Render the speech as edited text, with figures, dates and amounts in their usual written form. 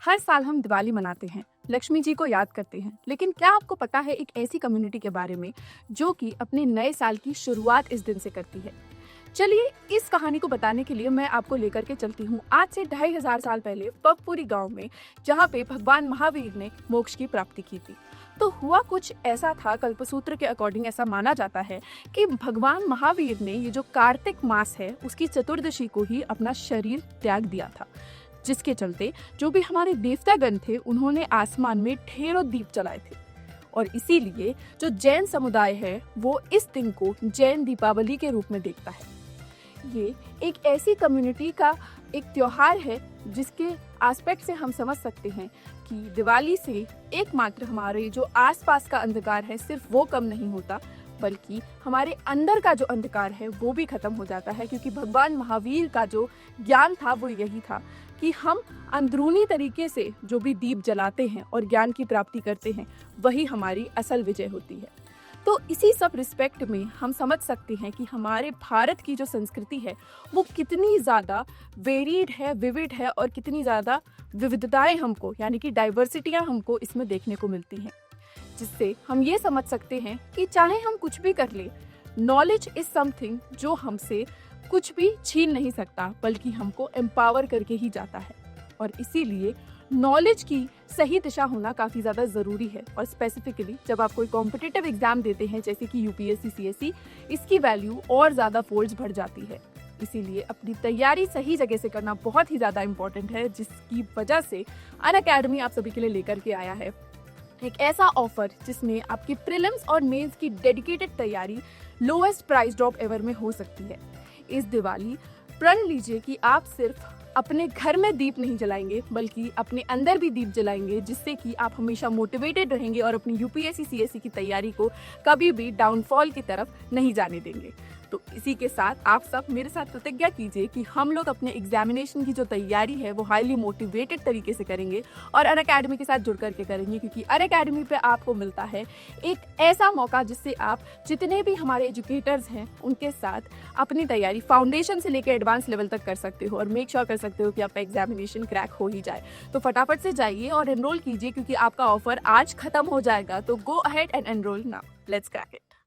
हर साल हम दिवाली मनाते हैं, लक्ष्मी जी को याद करते हैं, लेकिन क्या आपको पता है एक ऐसी कम्युनिटी के बारे में जो कि अपने नए साल की शुरुआत इस दिन से करती है। चलिए इस कहानी को बताने के लिए मैं आपको लेकर के चलती हूँ आज से 2500 साल पहले पवपुरी गांव में, जहाँ पे भगवान महावीर ने मोक्ष की प्राप्ति की थी। तो हुआ कुछ ऐसा था, कल्पसूत्र के अकॉर्डिंग ऐसा माना जाता है कि भगवान महावीर ने ये जो कार्तिक मास है उसकी चतुर्दशी को ही अपना शरीर त्याग दिया था, जिसके चलते जो भी हमारे देवतागण थे उन्होंने आसमान में ढेरों दीप जलाए थे। और इसीलिए जो जैन समुदाय है वो इस दिन को जैन दीपावली के रूप में देखता है। ये एक ऐसी कम्युनिटी का एक त्योहार है जिसके एस्पेक्ट से हम समझ सकते हैं कि दिवाली से एकमात्र हमारे जो आसपास का अंधकार है सिर्फ वो कम नहीं होता, बल्कि हमारे अंदर का जो अंधकार है वो भी खत्म हो जाता है। क्योंकि भगवान महावीर का जो ज्ञान था वो यही था कि हम अंदरूनी तरीके से जो भी दीप जलाते हैं और ज्ञान की प्राप्ति करते हैं वही हमारी असल विजय होती है। तो इसी सब रिस्पेक्ट में हम समझ सकते हैं कि हमारे भारत की जो संस्कृति है वो कितनी ज़्यादा वेरिड है, विविड है, और कितनी ज़्यादा विविधताएं हमको यानी कि डाइवर्सिटियाँ हमको इसमें देखने को मिलती हैं, जिससे हम ये समझ सकते हैं कि चाहे हम कुछ भी कर ले, नॉलेज इज समथिंग जो हमसे कुछ भी छीन नहीं सकता, बल्कि हमको एम्पावर करके ही जाता है। और इसीलिए नॉलेज की सही दिशा होना काफ़ी ज़्यादा ज़रूरी है। और स्पेसिफिकली जब आप कोई कॉम्पिटिटिव एग्जाम देते हैं जैसे कि यूपीएससी, सीएससी, इसकी वैल्यू और ज़्यादा फोल्ड्स बढ़ जाती है। इसीलिए अपनी तैयारी सही जगह से करना बहुत ही ज़्यादा इम्पोर्टेंट है, जिसकी वजह से अनअकैडमी आप सभी के लिए लेकर के आया है एक ऐसा ऑफर जिसमें आपकी प्रीलिम्स और मेंस की डेडिकेटेड तैयारी लोएस्ट प्राइस ड्रॉप एवर में हो सकती है। इस दिवाली प्रण लीजिए कि आप सिर्फ अपने घर में दीप नहीं जलाएंगे बल्कि अपने अंदर भी दीप जलाएंगे, जिससे कि आप हमेशा मोटिवेटेड रहेंगे और अपनी यूपीएससी सीएससी की तैयारी को कभी भी डाउनफॉल की तरफ नहीं जाने देंगे। तो इसी के साथ आप सब मेरे साथ प्रतिज्ञा कीजिए कि हम लोग अपने एग्जामिनेशन की जो तैयारी है वो हाईली मोटिवेटेड तरीके से करेंगे और अनअकैडमी के साथ जुड़ करके करेंगे, क्योंकि अनअकैडमी पे आपको मिलता है एक ऐसा मौका जिससे आप जितने भी हमारे एजुकेटर्स हैं उनके साथ अपनी तैयारी फाउंडेशन से लेकर एडवांस लेवल तक कर सकते हो और मेक श्योर कर सकते हो कि आपका एग्जामिनेशन क्रैक हो ही जाए। तो फटाफट से जाइए और एनरोल कीजिए, क्योंकि आपका ऑफर आज खत्म हो जाएगा। तो go ahead and enrol now, let's crack it.